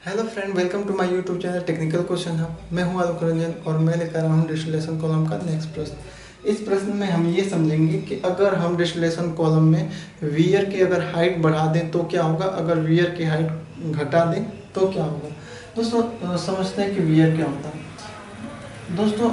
Hello friend, welcome to my YouTube channel technical question hub. मैं हूं आलोक रंजन और मैं लेकर आया हूं डिस्टिलेशन कॉलम का नेक्स्ट प्रश्न। इस प्रश्न में हम ये समझेंगे कि अगर हम डिस्टिलेशन कॉलम में वियर की अगर हाइट बढ़ा दें तो क्या होगा, अगर वियर की हाइट घटा दें तो क्या होगा। दोस्तों समझते हैं कि वियर क्या होता है। दोस्तों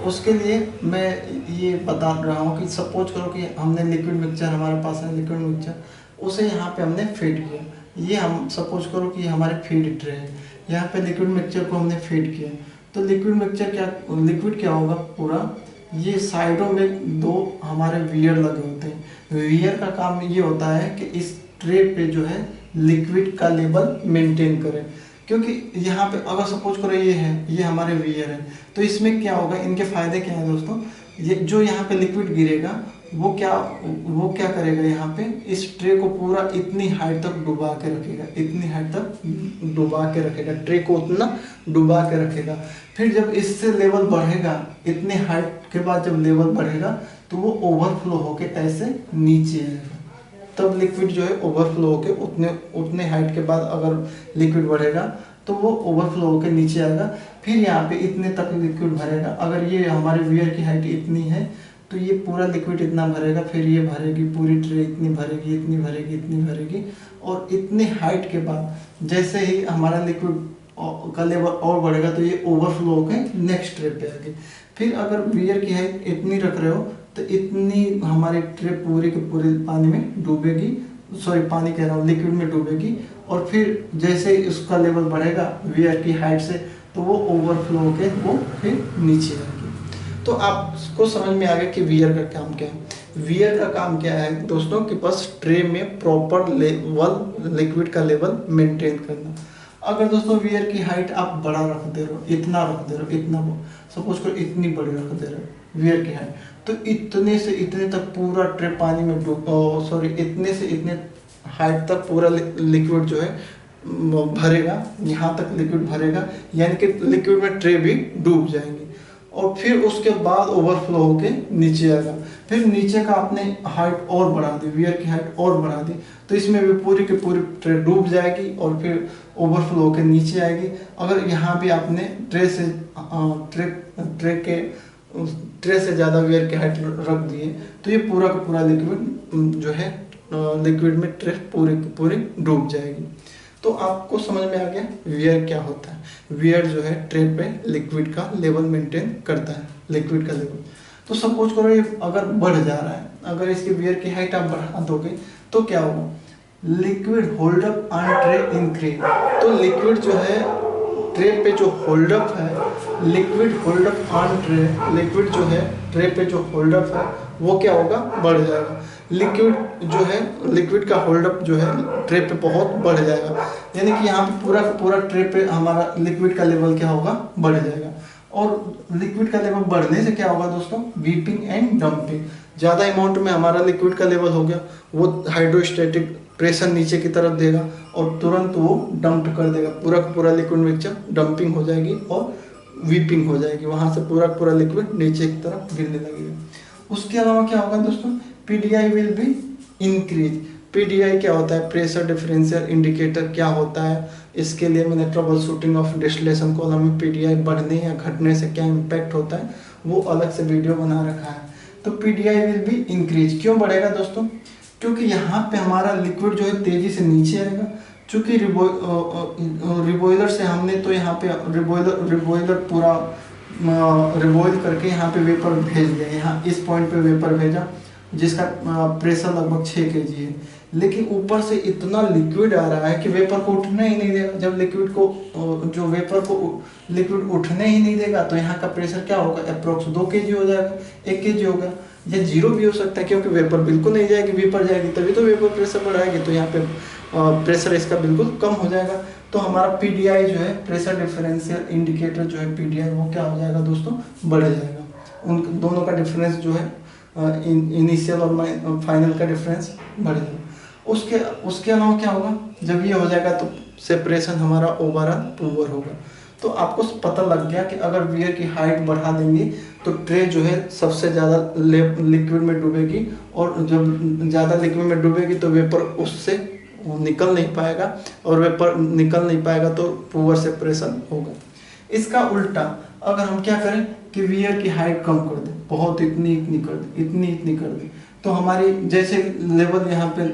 उसके लिए मैं ये बता रहा हूँ कि सपोज करो कि हमने लिक्विड मिक्सचर, हमारे पास है लिक्विड मिक्सचर, उसे यहाँ पे हमने फीड किया। ये हम सपोज करो कि हमारे फीड ट्रे है, यहाँ पे लिक्विड मिक्सचर को हमने फीड किया। तो लिक्विड मिक्सचर क्या, लिक्विड क्या होगा पूरा, ये साइडों में दो हमारे वियर लगे होते हैं। वियर का काम ये होता है कि इस ट्रे पे जो है लिक्विड का लेवल मेंटेन करें। क्योंकि यहाँ पे अगर सपोज करो ये है, ये हमारे वियर है, तो इसमें क्या होगा, इनके फायदे क्या हैं दोस्तों। ये जो यहाँ पे लिक्विड गिरेगा वो क्या करेगा, यहाँ पे इस ट्रे को पूरा इतनी हाइट तक डुबा के रखेगा, इतनी हाइट तक डुबा के रखेगा, ट्रे को उतना डुबा के रखेगा। फिर जब इससे लेवल बढ़ेगा, इतने हाइट के बाद जब लेवल बढ़ेगा तो वो ओवरफ्लो होके ऐसे नीचे आएगा। तब लिक्विड जो है ओवरफ्लो होके उतने उतने हाइट के बाद अगर लिक्विड बढ़ेगा तो वो ओवरफ्लो होके नीचे आएगा। फिर यहाँ पे इतने तक लिक्विड भरेगा। अगर ये हमारे वियर की हाइट इतनी है तो ये पूरा लिक्विड इतना भरेगा, फिर ये भरेगी पूरी ट्रे, इतनी भरेगी, इतनी भरेगी, इतनी भरेगी। और इतनी हाइट के बाद जैसे ही हमारा लिक्विड का लेवल और बढ़ेगा तो ये ओवरफ्लो होके नेक्स्ट ट्रे पे आएगी। फिर अगर वियर की हाइट इतनी रख रहे हो तो इतनी हमारी ट्रे पूरी के पूरी पानी में डूबेगी, सॉरी पानी कह रहा हूँ, लिक्विड में डूबेगी। और फिर जैसे ही उसका लेवल बढ़ेगा वियर की हाइट से तो वो ओवरफ्लो होके वो फिर नीचे आएगी। तो आपको समझ में आ गया कि वियर का काम क्या है। वियर का काम क्या है दोस्तों कि बस ट्रे में प्रॉपर लेवल, लिक्विड का लेवल मेंटेन करना। अगर दोस्तों वियर की हाइट आप बड़ा रख दे रहे हो, इतना रख दे रहे हो, इतना सपोज करो इतनी बड़ी रख दे रहे हो वियर की हाइट, तो इतने से इतने तक पूरा ट्रे पानी में डूब, सॉरी इतने से इतने हाइट तक पूरा लिक्विड जो है भरेगा, यहाँ तक लिक्विड भरेगा, यानी कि लिक्विड में ट्रे भी डूब जाएंगे। और फिर उसके बाद ओवरफ्लो होके नीचे आएगा। फिर नीचे का आपने हाइट और बढ़ा दी, वियर की हाइट और बढ़ा दी, तो इसमें भी पूरी की पूरी ट्रे डूब जाएगी और फिर ओवरफ्लो होके नीचे आएगी। अगर यहाँ भी आपने ट्रे से ज़्यादा वियर की हाइट रख दिए तो ये पूरा का पूरा लिक्विड जो है लिक्विड में ट्रे पूरी की पूरी डूब जाएगी। तो आपको समझ में आ गया वियर क्या होता है। वियर जो है ट्रे पे लिक्विड का लेवल मेंटेन करता है, लिक्विड का लेवल। तो सपोज करो ये अगर बढ़ जा रहा है, अगर इसकी वियर की हाइट आप बढ़ा दोगे तो क्या होगा, liquid hold up on tray increase. तो लिक्विड जो है ट्रे पे जो होल्ड अप है, liquid hold up on tray, liquid जो है ट्रे पे जो होल्ड अप है वो क्या होगा, बढ़ जाएगा। लिक्विड जो है, लिक्विड का होल्ड अप जो है ट्रे पे बहुत बढ़ जाएगा, यानी कि यहाँ पे पूरा पूरा ट्रे पे हमारा लिक्विड का लेवल क्या होगा, बढ़ जाएगा। और लिक्विड का लेवल बढ़ने से क्या होगा दोस्तों, वीपिंग एंड डंपिंग। ज़्यादा अमाउंट में हमारा लिक्विड का लेवल हो गया, वो हाइड्रोस्टैटिक प्रेशर नीचे की तरफ देगा और तुरंत वो डंप कर देगा, पूरा का पूरा लिक्विड मिक्सचर डंपिंग हो जाएगी और वीपिंग हो जाएगी, वहाँ से पूरा पूरा लिक्विड नीचे की तरफ गिरने लगेगा। उसके अलावा क्या होगा दोस्तों, PDI will be increase. PDI क्या होता है, प्रेशर डिफरेंशियल इंडिकेटर क्या होता है, इसके लिए मैंने trouble shooting of distillation column में पीडीआई बढ़ने या घटने से क्या इम्पैक्ट होता है वो अलग से वीडियो बना रखा है। तो पीडीआई विल बी इंक्रीज क्यों बढ़ेगा दोस्तों, क्योंकि यहाँ पे हमारा लिक्विड जो है तेजी से नीचे आएगा। चूँकि रिबॉइलर से हमने तो यहाँ पे रिबॉइलर पूरा रिबॉइल करके यहाँ पे वेपर भेज दिया, यहाँ इस पॉइंट पे वेपर भेजा जिसका प्रेशर लगभग 6 kg है, लेकिन ऊपर से इतना लिक्विड आ रहा है कि वेपर को उठने ही नहीं देगा। जब लिक्विड को जो वेपर को लिक्विड उठने ही नहीं देगा तो यहाँ का प्रेशर क्या होगा, अप्रोक्स 2 kg हो जाएगा, 1 kg होगा, या 0 भी हो सकता है, क्योंकि वेपर बिल्कुल नहीं जाएगी, वेपर जाएगी तभी तो वेपर प्रेशर बढ़ाएगी, तो यहाँ पे प्रेशर इसका बिल्कुल कम हो जाएगा। तो हमारा पीडीआई जो है, प्रेशर डिफरेंशियल इंडिकेटर जो है पीडीआई, वो क्या हो जाएगा दोस्तों, बढ़ जाएगा। उन दोनों का डिफरेंस जो है इनिशियल और फाइनल का डिफरेंस बढ़ जाएगा। उसके अलावा क्या होगा, जब ये हो जाएगा तो सेपरेशन हमारा ओवरऑल पुअर होगा। तो आपको पता लग गया कि अगर वियर की हाइट बढ़ा देंगे तो ट्रे जो है सबसे ज़्यादा लिक्विड में डूबेगी, और जब ज़्यादा लिक्विड में डूबेगी तो वेपर उससे वो निकल नहीं पाएगा, और वेपर निकल नहीं पाएगा तो पुअर सेपरेशन होगा। इसका उल्टा अगर हम क्या करें कि वियर की हाइट कम कर दें, बहुत इतनी कर दें, इतनी कर दें, तो हमारी जैसे लेवल यहाँ पे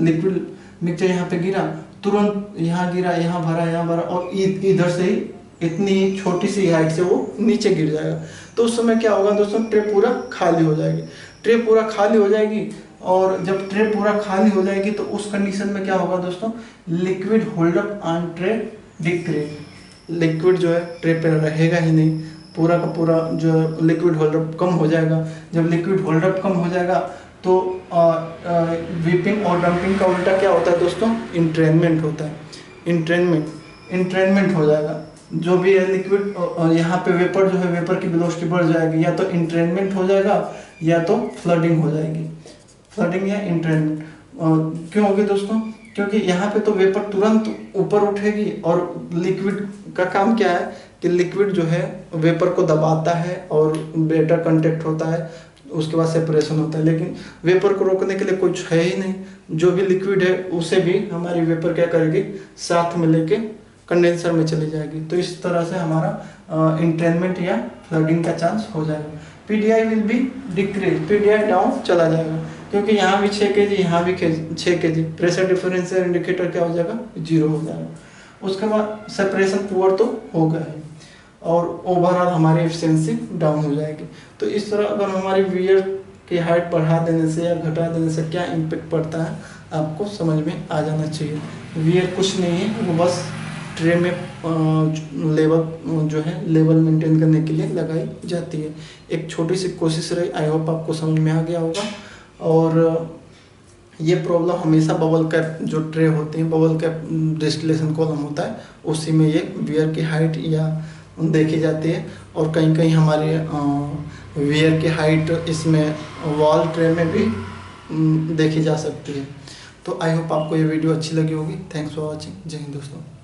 लिक्विड मिक्सचर यहाँ पे गिरा, तुरंत यहाँ गिरा, यहाँ भरा और इधर से ही इतनी छोटी सी हाइट से वो नीचे गिर जाएगा। तो उस समय क्या होगा दोस्तों, ट्रे पूरा खाली हो जाएगी। ट्रे पूरा खाली हो जाएगी, और जब ट्रे पूरा खाली हो जाएगी तो उस कंडीशन में क्या होगा दोस्तों, liquid hold up on tray decrease. Liquid जो है ट्रे पे रहेगा ही नहीं, पूरा का पूरा जो लिक्विड होल्डअप कम हो जाएगा। जब लिक्विड होल्डअप कम हो जाएगा तो वीपिंग और डंपिंग का उल्टा क्या होता है दोस्तों, इंट्रेनमेंट होता है। इंट्रेनमेंट हो जाएगा। जो भी है लिक्विड यहाँ पे वेपर जो है, वेपर की वेलोसिटी बढ़ जाएगी, या तो इंट्रेनमेंट हो जाएगा या तो फ्लडिंग हो जाएगी। फ्लडिंग या इंट्रेनमेंट क्यों होगी दोस्तों, क्योंकि यहाँ पे तो वेपर तुरंत ऊपर उठेगी, और लिक्विड का काम क्या है कि लिक्विड जो है वेपर को दबाता है और बेटर कंटेक्ट होता है, उसके बाद सेपरेशन होता है। लेकिन वेपर को रोकने के लिए कुछ है ही नहीं, जो भी लिक्विड है उसे भी हमारी वेपर क्या करेगी, साथ में लेके कंडेंसर में चली जाएगी। तो इस तरह से हमारा इंट्रेनमेंट या फ्लडिंग का चांस हो जाएगा। PDI will be decrease, PDI down चला जाएगा, क्योंकि यहाँ भी 6 kg, यहाँ भी 6 kg, प्रेशर डिफरेंशियल इंडिकेटर क्या हो जाएगा, 0 हो जाएगा। उसके बाद सेपरेशन पुअर तो होगा ही, और ओवरऑल हमारी एफिशिएंसी डाउन हो जाएगी। तो इस तरह अगर हमारी वियर की हाइट बढ़ा देने से या घटा देने से क्या इम्पेक्ट पड़ता है, आपको समझ में आ जाना चाहिए। वियर कुछ नहीं है, वो बस ट्रे में लेवल जो है लेवल मेंटेन करने के लिए लगाई जाती है। एक छोटी सी कोशिश रही, आई होप आपको समझ में आ गया होगा। और ये प्रॉब्लम हमेशा बबल कैप जो ट्रे होते हैं, बबल कैप डिस्टिलेशन कॉलम होता है, उसी में ये वियर की हाइट या देखी जाती है। और कहीं कहीं हमारे वियर की हाइट इसमें वॉल ट्रे में भी देखी जा सकती है। तो आई होप आपको ये वीडियो अच्छी लगी होगी। Thanks for watching. जय हिंद दोस्तों।